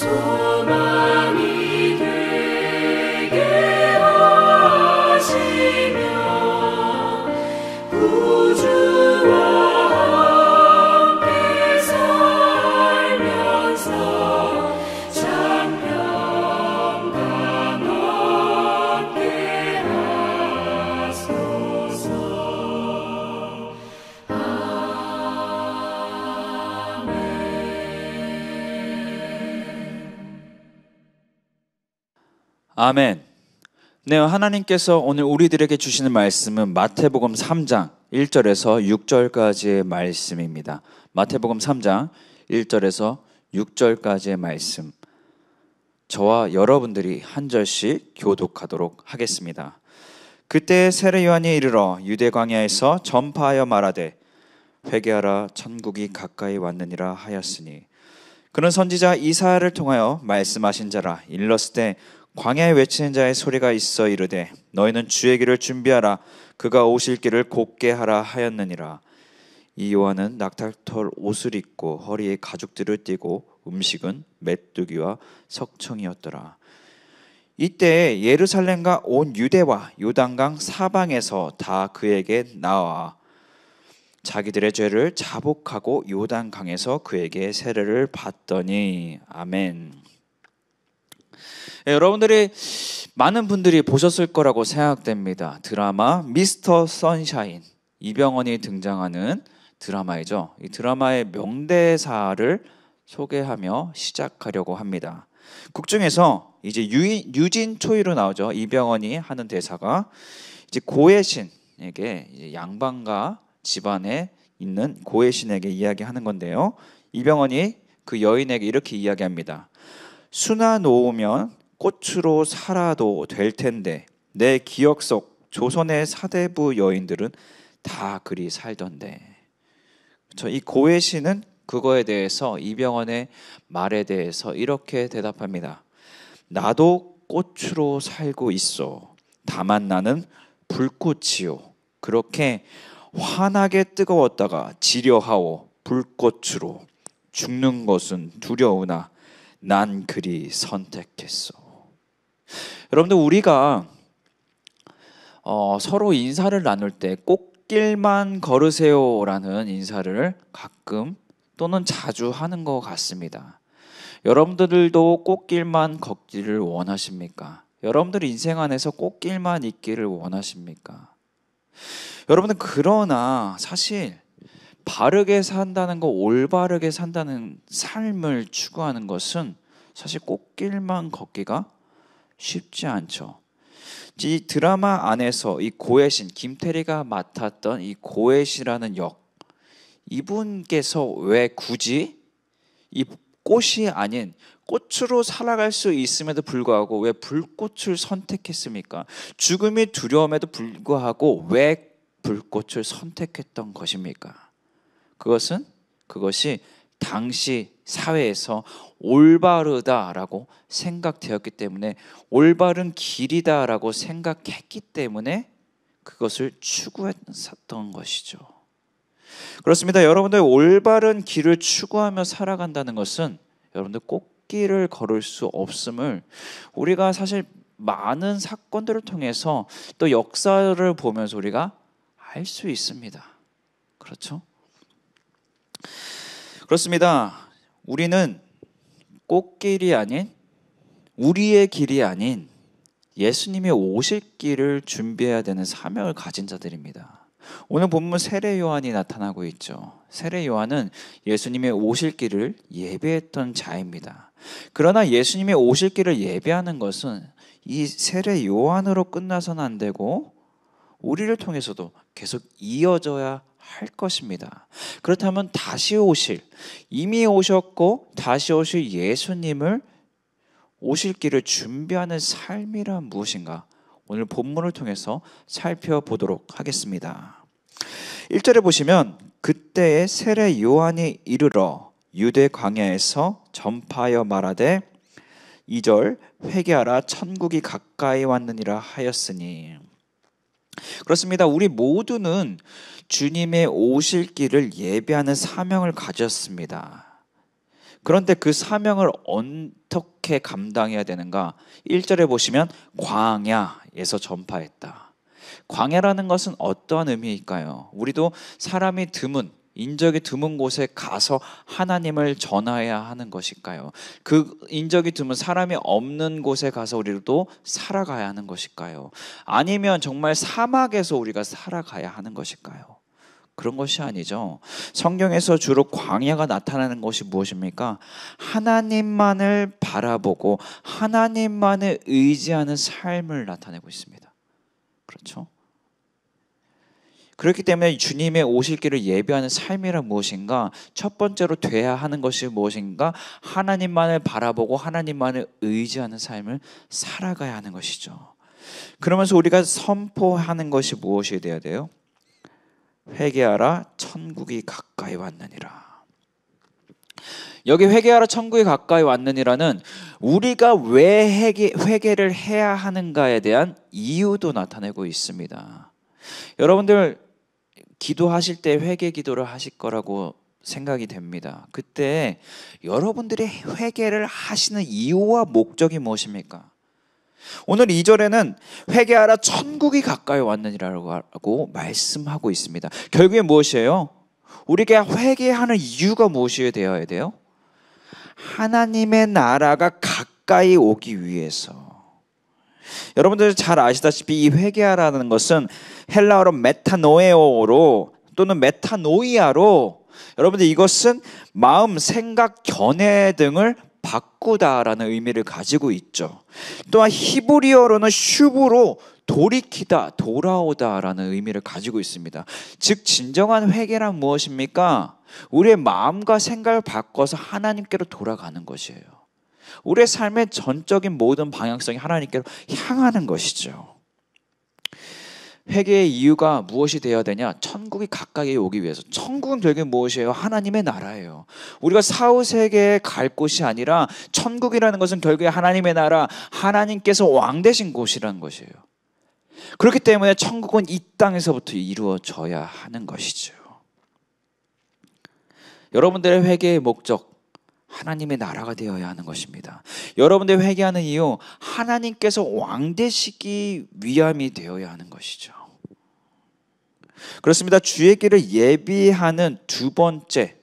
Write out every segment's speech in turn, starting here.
소망이 되게 하시며 구주와 함께 살면서 장평강 얻게 하소서. 아멘. 네, 하나님께서 오늘 우리들에게 주시는 말씀은 마태복음 3장 1절에서 6절까지의 말씀입니다. 마태복음 3장 1절에서 6절까지의 말씀. 저와 여러분들이 한 절씩 교독하도록 하겠습니다. 그때 세례 요한이 이르러 유대 광야에서 전파하여 말하되 회개하라 천국이 가까이 왔느니라 하였으니 그는 선지자 이사야를 통하여 말씀하신 자라. 일렀을 때 광야에 외치는 자의 소리가 있어 이르되 너희는 주의 길을 준비하라 그가 오실 길을 곧게 하라 하였느니라. 이 요한은 낙타털 옷을 입고 허리에 가죽들을 띠고 음식은 메뚜기와 석청이었더라. 이때 예루살렘과 온 유대와 요단강 사방에서 다 그에게 나와 자기들의 죄를 자복하고 요단강에서 그에게 세례를 받더니. 아멘. 여러분들이 많은 분들이 보셨을 거라고 생각됩니다. 드라마 미스터 선샤인, 이병헌이 등장하는 드라마이죠. 이 드라마의 명대사를 소개하며 시작하려고 합니다. 곡 중에서 이제 유진 초이로 나오죠. 이병헌이 하는 대사가 이제 고해신에게 이제 양반가 집안에 있는 고해신에게 이야기하는 건데요. 이병헌이 그 여인에게 이렇게 이야기합니다. 수나 놓으면 꽃으로 살아도 될 텐데 내 기억 속 조선의 사대부 여인들은 다 그리 살던데. 이 고해신은 그거에 대해서 이병헌의 말에 대해서 이렇게 대답합니다. 나도 꽃으로 살고 있어. 다만 나는 불꽃이요. 그렇게 환하게 뜨거웠다가 지려하오 불꽃으로 죽는 것은 두려우나 난 그리 선택했어. 여러분들 우리가 서로 인사를 나눌 때 꽃길만 걸으세요라는 인사를 가끔 또는 자주 하는 것 같습니다. 여러분들도 꽃길만 걷기를 원하십니까? 여러분들 인생 안에서 꽃길만 있기를 원하십니까? 여러분들 그러나 사실 바르게 산다는 거, 올바르게 산다는 삶을 추구하는 것은 사실 꽃길만 걷기가 쉽지 않죠. 이 드라마 안에서 이 고해신, 김태리가 맡았던 이 고해신이라는 역, 이분께서 왜 굳이 이 꽃이 아닌 꽃으로 살아갈 수 있음에도 불구하고 왜 불꽃을 선택했습니까? 죽음이 두려움에도 불구하고 왜 불꽃을 선택했던 것입니까? 그것이 당시 사회에서 올바르다라고 생각되었기 때문에, 올바른 길이다라고 생각했기 때문에 그것을 추구했었던 것이죠. 그렇습니다. 여러분들 올바른 길을 추구하며 살아간다는 것은 여러분들 꽃길을 걸을 수 없음을 우리가 사실 많은 사건들을 통해서 또 역사를 보면서 우리가 알 수 있습니다. 그렇죠? 그렇습니다. 우리는 꽃길이 아닌, 우리의 길이 아닌 예수님이 오실 길을 준비해야 되는 사명을 가진 자들입니다. 오늘 본문 세례 요한이 나타나고 있죠. 세례 요한은 예수님의 오실 길을 예배했던 자입니다. 그러나 예수님의 오실 길을 예배하는 것은 이 세례 요한으로 끝나서는 안 되고 우리를 통해서도 계속 이어져야 할 것입니다. 그렇다면 다시 오실, 이미 오셨고 다시 오실 예수님을 오실 길을 준비하는 삶이란 무엇인가? 오늘 본문을 통해서 살펴보도록 하겠습니다. 1절에 보시면 그때의 세례 요한이 이르러 유대 광야에서 전파하여 말하되 2절 회개하라 천국이 가까이 왔느니라 하였으니. 그렇습니다. 우리 모두는 주님의 오실 길을 예배하는 사명을 가졌습니다. 그런데 그 사명을 어떻게 감당해야 되는가? 1절에 보시면 광야에서 전파했다. 광야라는 것은 어떠한 의미일까요? 우리도 사람이 드문, 인적이 드문 곳에 가서 하나님을 전해야 하는 것일까요? 그 인적이 드문 사람이 없는 곳에 가서 우리도 살아가야 하는 것일까요? 아니면 정말 사막에서 우리가 살아가야 하는 것일까요? 그런 것이 아니죠. 성경에서 주로 광야가 나타나는 것이 무엇입니까? 하나님만을 바라보고 하나님만을 의지하는 삶을 나타내고 있습니다. 그렇죠? 그렇기 때문에 주님의 오실 길을 예비하는 삶이란 무엇인가? 첫 번째로 돼야 하는 것이 무엇인가? 하나님만을 바라보고 하나님만을 의지하는 삶을 살아가야 하는 것이죠. 그러면서 우리가 선포하는 것이 무엇이 되어야 돼요? 회개하라, 천국이 가까이 왔느니라. 여기 회개하라, 천국이 가까이 왔느니라는 우리가 왜 회개를 해야 하는가에 대한 이유도 나타내고 있습니다. 여러분들 기도하실 때 회개 기도를 하실 거라고 생각이 됩니다. 그때 여러분들이 회개를 하시는 이유와 목적이 무엇입니까? 오늘 2절에는 회개하라, 천국이 가까이 왔느니라고 말씀하고 있습니다. 결국에 무엇이에요? 우리가 회개하는 이유가 무엇이 되어야 돼요? 하나님의 나라가 가까이 오기 위해서. 여러분들 잘 아시다시피 이 회개하라는 것은 헬라어로 메타노에오로 또는 메타노이아로, 여러분들 이것은 마음, 생각, 견해 등을 바꾸다라는 의미를 가지고 있죠. 또한 히브리어로는 슈브로 돌이키다, 돌아오다라는 의미를 가지고 있습니다. 즉 진정한 회개란 무엇입니까? 우리의 마음과 생각을 바꿔서 하나님께로 돌아가는 것이에요. 우리의 삶의 전적인 모든 방향성이 하나님께로 향하는 것이죠. 회개의 이유가 무엇이 되어야 되냐? 천국이 가까이 오기 위해서. 천국은 결국에 무엇이에요? 하나님의 나라예요. 우리가 사후세계에 갈 곳이 아니라 천국이라는 것은 결국에 하나님의 나라, 하나님께서 왕 되신 곳이라는 것이에요. 그렇기 때문에 천국은 이 땅에서부터 이루어져야 하는 것이죠. 여러분들의 회개의 목적, 하나님의 나라가 되어야 하는 것입니다. 여러분들 회개하는 이유, 하나님께서 왕 되시기 위함이 되어야 하는 것이죠. 그렇습니다. 주의 길을 예비하는 두 번째,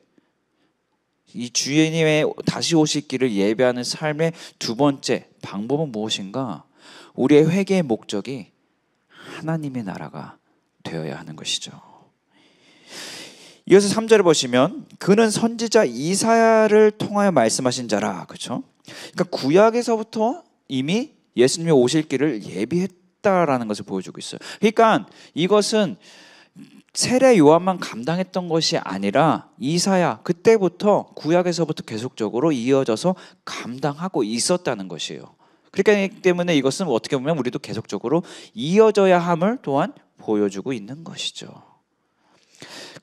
이 주님의 다시 오실 길을 예비하는 삶의 두 번째 방법은 무엇인가? 우리의 회개의 목적이 하나님의 나라가 되어야 하는 것이죠. 이어서 3절을 보시면 그는 선지자 이사야를 통하여 말씀하신 자라. 그렇죠? 그러니까 구약에서부터 이미 예수님의 오실 길을 예비했다라는 것을 보여주고 있어요. 그러니까 이것은 세례 요한만 감당했던 것이 아니라 이사야, 그때부터 구약에서부터 계속적으로 이어져서 감당하고 있었다는 것이에요. 그렇기 때문에 이것은 어떻게 보면 우리도 계속적으로 이어져야 함을 또한 보여주고 있는 것이죠.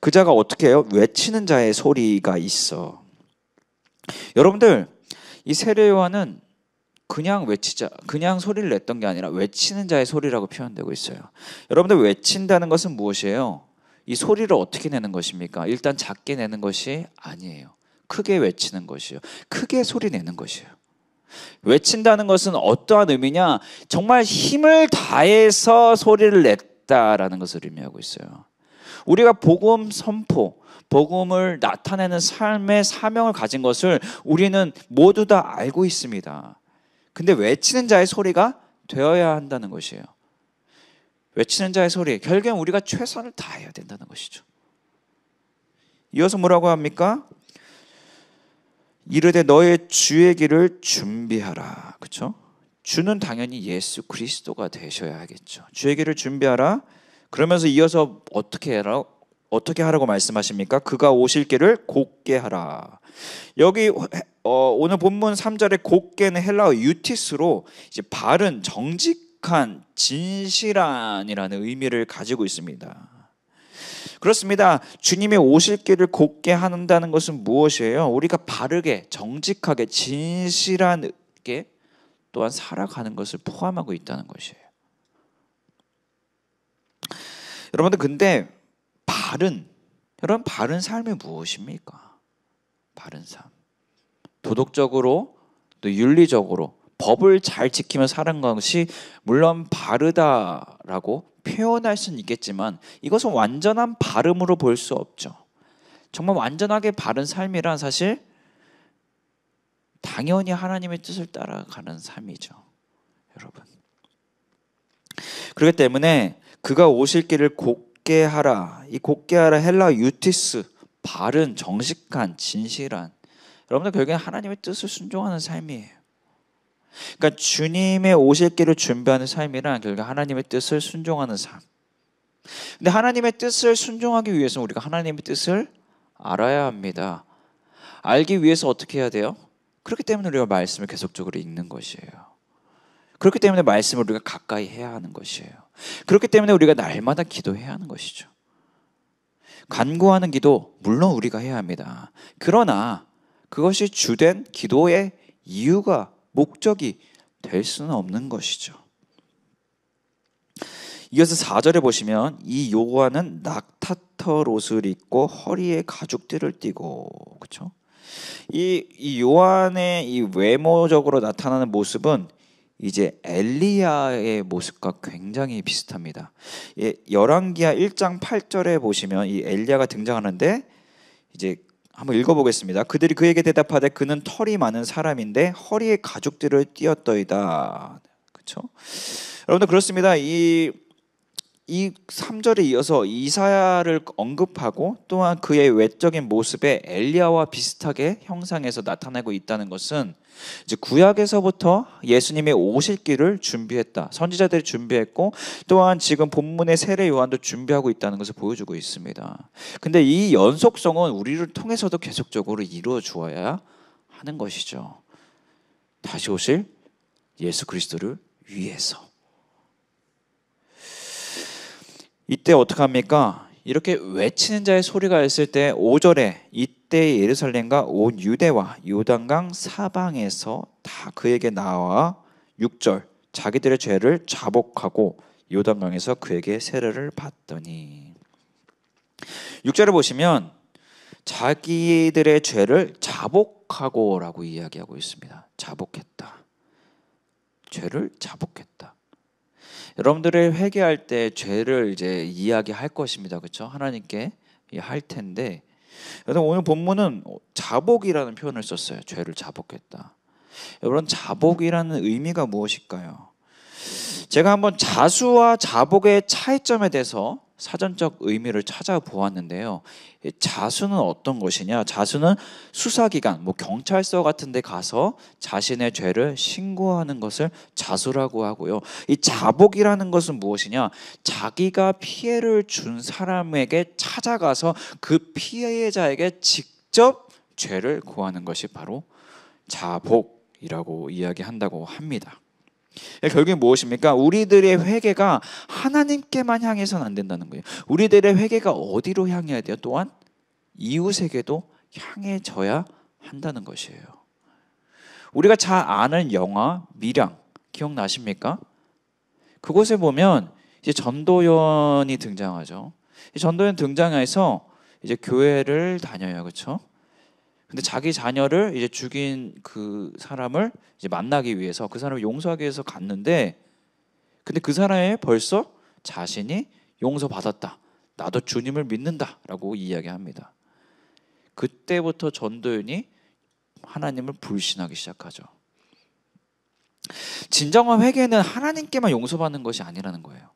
그 자가 어떻게 해요? 외치는 자의 소리가 있어. 여러분들, 이 세례 요한은 그냥 소리를 냈던 게 아니라 외치는 자의 소리라고 표현되고 있어요. 여러분들, 외친다는 것은 무엇이에요? 이 소리를 어떻게 내는 것입니까? 일단 작게 내는 것이 아니에요. 크게 외치는 것이요. 크게 소리 내는 것이에요. 외친다는 것은 어떠한 의미냐? 정말 힘을 다해서 소리를 냈다라는 것을 의미하고 있어요. 우리가 복음 선포, 복음을 나타내는 삶의 사명을 가진 것을 우리는 모두 다 알고 있습니다. 근데 외치는 자의 소리가 되어야 한다는 것이에요. 외치는 자의 소리, 결국엔 우리가 최선을 다해야 된다는 것이죠. 이어서 뭐라고 합니까? 이르되 너의 주의 길을 준비하라. 그렇죠? 주는 당연히 예수 그리스도가 되셔야 하겠죠. 주의 길을 준비하라. 그러면서 이어서 어떻게 하라고 말씀하십니까? 그가 오실 길을 곧게 하라. 여기 오늘 본문 3절에 곧게는 헬라어 유티스로 이제 바른, 정직한, 진실한이라는 의미를 가지고 있습니다. 그렇습니다. 주님의 오실 길을 곧게 한다는 것은 무엇이에요? 우리가 바르게, 정직하게, 진실하게 또한 살아가는 것을 포함하고 있다는 것이에요. 여러분들, 근데 바른 삶이 무엇입니까? 바른 삶. 도덕적으로 또 윤리적으로 법을 잘 지키며 사는 것이 물론 바르다라고 표현할 수는 있겠지만 이것은 완전한 바름으로 볼 수 없죠. 정말 완전하게 바른 삶이란 사실 당연히 하나님의 뜻을 따라가는 삶이죠, 여러분. 그렇기 때문에 그가 오실 길을 곧게 하라. 이 곧게 하라 헬라 유티스, 바른, 정직한, 진실한. 여러분들 결국엔 하나님의 뜻을 순종하는 삶이에요. 그러니까 주님의 오실 길을 준비하는 삶이란 결국 하나님의 뜻을 순종하는 삶. 근데 하나님의 뜻을 순종하기 위해서는 우리가 하나님의 뜻을 알아야 합니다. 알기 위해서 어떻게 해야 돼요? 그렇기 때문에 우리가 말씀을 계속적으로 읽는 것이에요. 그렇기 때문에 말씀을 우리가 가까이 해야 하는 것이에요. 그렇기 때문에 우리가 날마다 기도해야 하는 것이죠. 간구하는 기도 물론 우리가 해야 합니다. 그러나 그것이 주된 기도의 이유가 목적이 될 수는 없는 것이죠. 이어서 4절에 보시면 이 요한은 낙타털 옷을 입고 허리에 가죽띠를 띠고, 그렇죠? 이 요한의 이 외모적으로 나타나는 모습은 이제 엘리야의 모습과 굉장히 비슷합니다. 열왕기하 1장 8절에 보시면 이 엘리야가 등장하는데 이제 한번 읽어보겠습니다. 그들이 그에게 대답하되 그는 털이 많은 사람인데 허리에 가죽띠를 띄었더이다. 그렇죠? 여러분들 그렇습니다. 이 3절에 이어서 이사야를 언급하고 또한 그의 외적인 모습에 엘리야와 비슷하게 형상에서 나타나고 있다는 것은 이제 구약에서부터 예수님의 오실 길을 준비했다. 선지자들이 준비했고 또한 지금 본문의 세례 요한도 준비하고 있다는 것을 보여주고 있습니다. 근데 이 연속성은 우리를 통해서도 계속적으로 이루어 주어야 하는 것이죠. 다시 오실 예수 그리스도를 위해서. 이때 어떻게 합니까? 이렇게 외치는 자의 소리가 있을 때 5절에 이때 예루살렘과 온 유대와 요단강 사방에서 다 그에게 나와 6절 자기들의 죄를 자복하고 요단강에서 그에게 세례를 받더니 6절을 보시면 자기들의 죄를 자복하고라고 이야기하고 있습니다. 자복했다. 죄를 자복했다. 여러분들이 회개할 때 죄를 이제 이야기할 것입니다. 그렇죠? 하나님께 할 텐데 여러분 오늘 본문은 자복이라는 표현을 썼어요. 죄를 자복했다. 여러분 자복이라는 의미가 무엇일까요? 제가 한번 자수와 자복의 차이점에 대해서 사전적 의미를 찾아보았는데요. 자수는 어떤 것이냐? 자수는 수사기관, 경찰서 같은 데 가서 자신의 죄를 신고하는 것을 자수라고 하고요. 이 자복이라는 것은 무엇이냐? 자기가 피해를 준 사람에게 찾아가서 그 피해자에게 직접 죄를 구하는 것이 바로 자복이라고 이야기한다고 합니다. 결국에 무엇입니까? 우리들의 회개가 하나님께만 향해서는 안 된다는 거예요. 우리들의 회개가 어디로 향해야 돼요? 또한 이웃에게도 향해져야 한다는 것이에요. 우리가 잘 아는 영화 밀양 기억나십니까? 그곳에 보면 이제 전도연이 등장하죠. 이 전도연 등장해서 이제 교회를 다녀요, 그렇죠? 근데 자기 자녀를 이제 죽인 그 사람을 이제 만나기 위해서 그 사람을 용서하기 위해서 갔는데 근데 그 사람이 벌써 자신이 용서받았다. 나도 주님을 믿는다라고 이야기합니다. 그때부터 전도연이 하나님을 불신하기 시작하죠. 진정한 회개는 하나님께만 용서받는 것이 아니라는 거예요.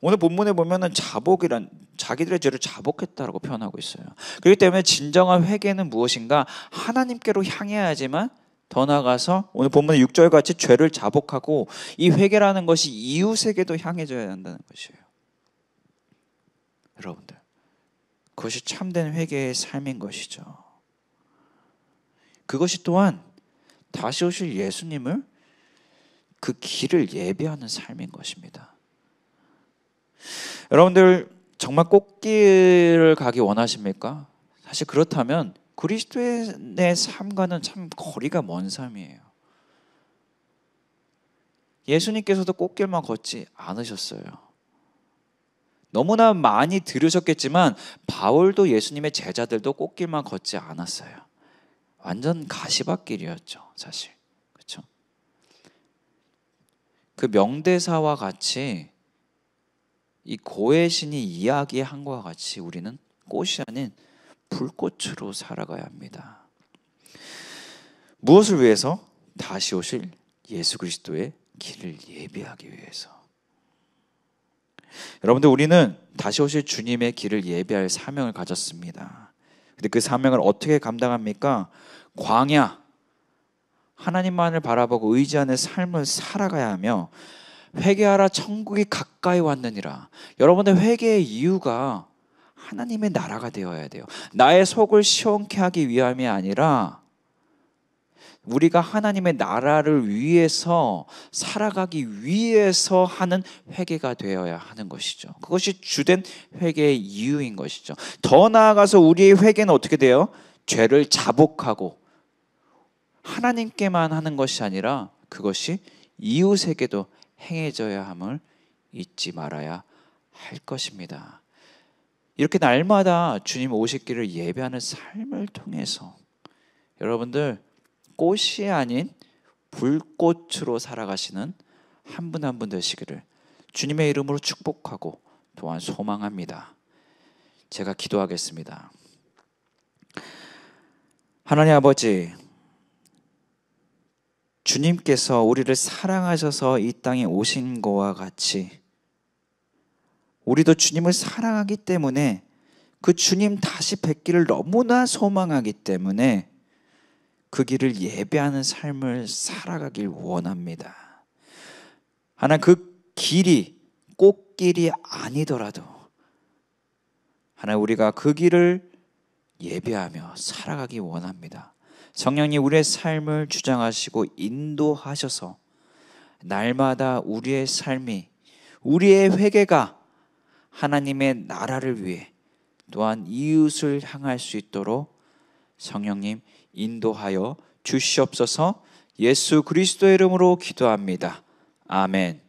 오늘 본문에 보면은 자복이란 자기들의 죄를 자복했다라고 표현하고 있어요. 그렇기 때문에 진정한 회개는 무엇인가? 하나님께로 향해야지만 더 나아가서 오늘 본문의 6절 같이 죄를 자복하고 이 회개라는 것이 이웃에게도 향해져야 한다는 것이에요. 여러분들 그것이 참된 회개의 삶인 것이죠. 그것이 또한 다시 오실 예수님을 그 길을 예배하는 삶인 것입니다. 여러분들 정말 꽃길을 가기 원하십니까? 사실 그렇다면 그리스도의 삶과는 참 거리가 먼 삶이에요. 예수님께서도 꽃길만 걷지 않으셨어요. 너무나 많이 들으셨겠지만 바울도 예수님의 제자들도 꽃길만 걷지 않았어요. 완전 가시밭길이었죠, 사실. 그렇죠? 그 명대사와 같이 이 고의 신이 이야기한 것과 같이 우리는 꽃이 아닌 불꽃으로 살아가야 합니다. 무엇을 위해서? 다시 오실 예수 그리스도의 길을 예비하기 위해서. 여러분들, 우리는 다시 오실 주님의 길을 예비할 사명을 가졌습니다. 근데 그 사명을 어떻게 감당합니까? 광야, 하나님만을 바라보고 의지하는 삶을 살아가야 하며, 회개하라 천국이 가까이 왔느니라. 여러분들, 회개의 이유가 하나님의 나라가 되어야 돼요. 나의 속을 시원케 하기 위함이 아니라 우리가 하나님의 나라를 위해서 살아가기 위해서 하는 회개가 되어야 하는 것이죠. 그것이 주된 회개의 이유인 것이죠. 더 나아가서 우리의 회개는 어떻게 돼요? 죄를 자복하고 하나님께만 하는 것이 아니라 그것이 이웃에게도 행해져야 함을 잊지 말아야 할 것입니다. 이렇게 날마다 주님 오시기를 예배하는 삶을 통해서 여러분들, 꽃이 아닌 불꽃으로 살아가시는 한 분 한 분 되시기를 주님의 이름으로 축복하고 또한 소망합니다. 제가 기도하겠습니다. 하나님 아버지, 주님께서 우리를 사랑하셔서 이 땅에 오신 것과 같이 우리도 주님을 사랑하기 때문에, 그 주님 다시 뵙기를 너무나 소망하기 때문에 그 길을 예배하는 삶을 살아가길 원합니다. 하나님, 그 길이 꽃길이 아니더라도 하나님, 우리가 그 길을 예배하며 살아가기 원합니다. 성령님, 우리의 삶을 주장하시고 인도하셔서 날마다 우리의 삶이, 우리의 회개가 하나님의 나라를 위해 또한 이웃을 향할 수 있도록 성령님 인도하여 주시옵소서. 예수 그리스도의 이름으로 기도합니다. 아멘.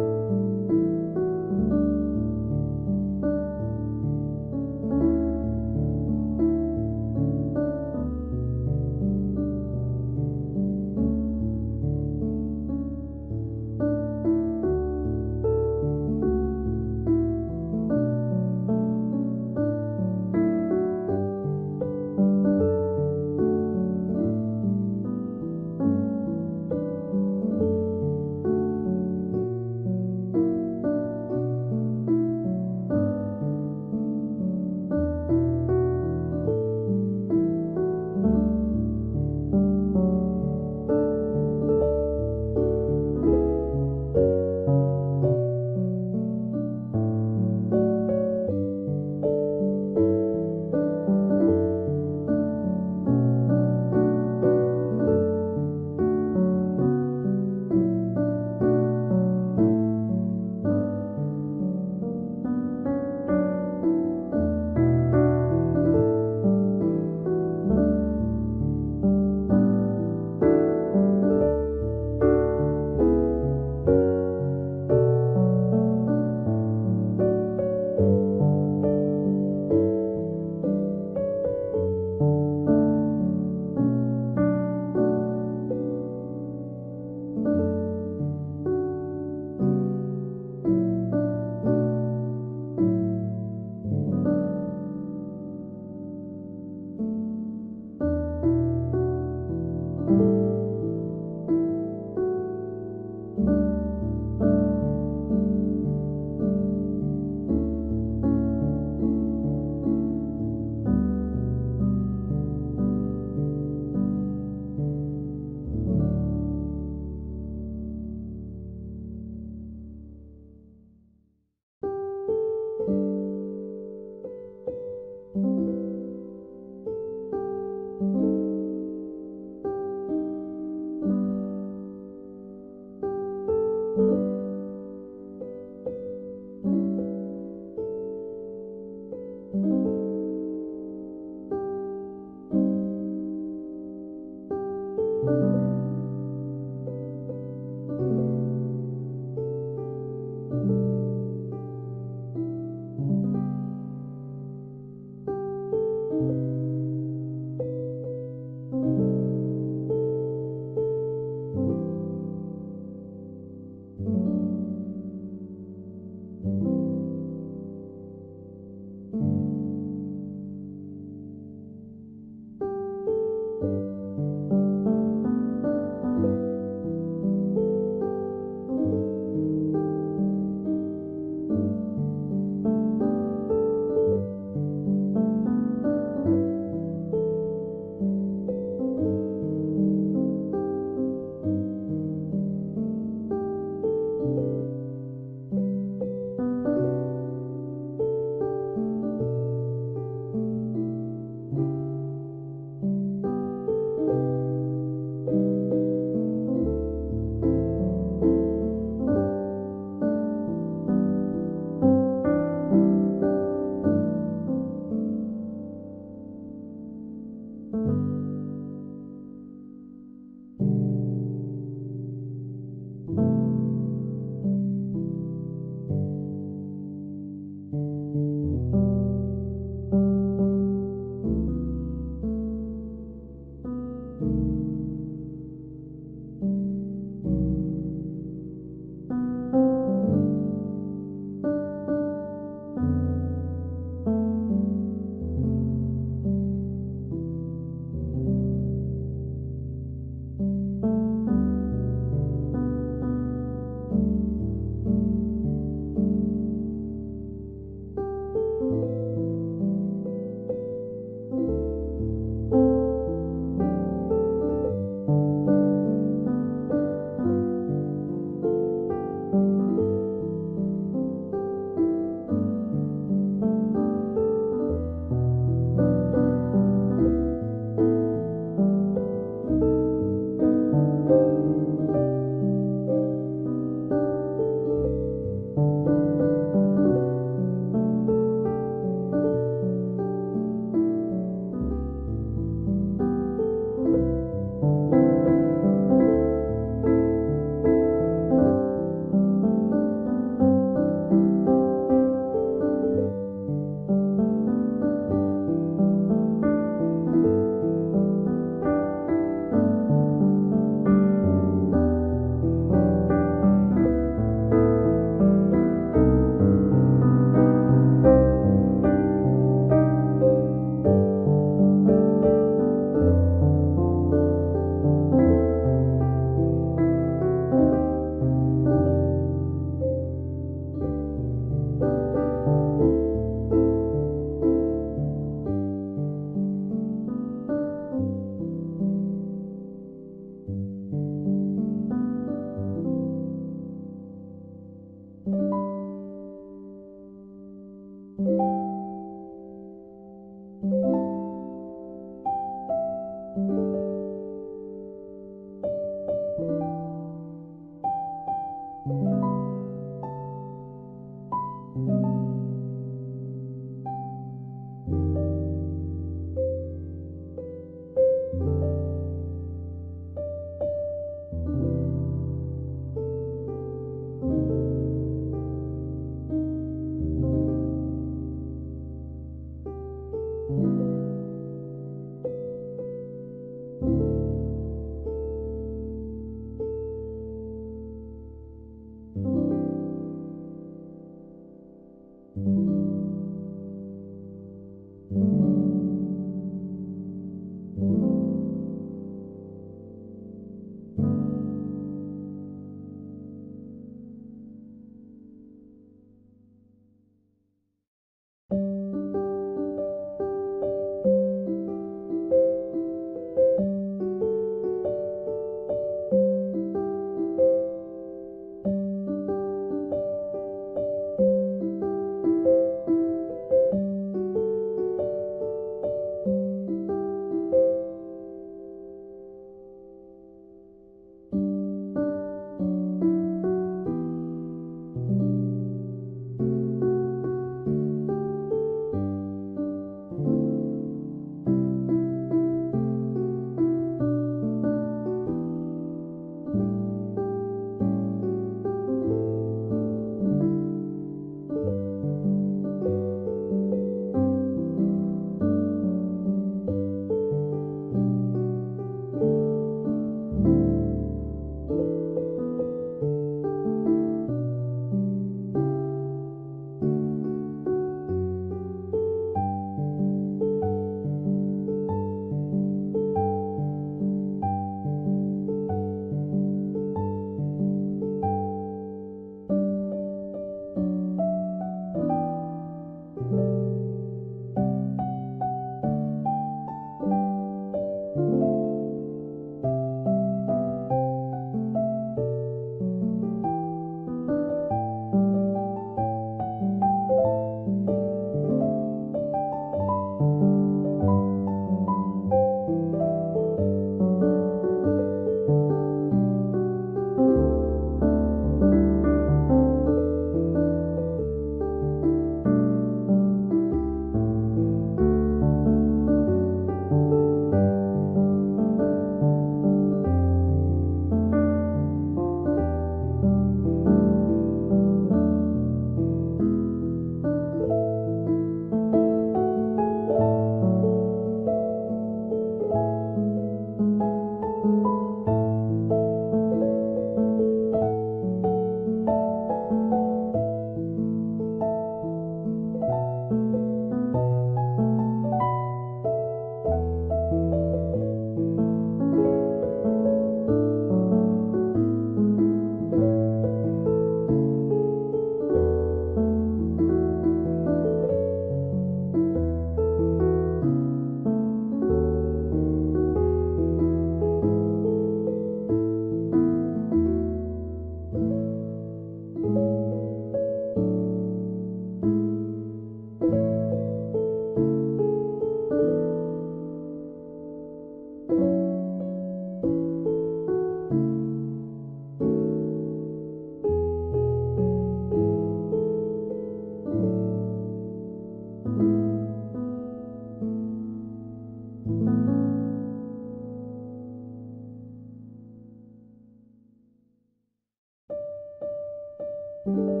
함께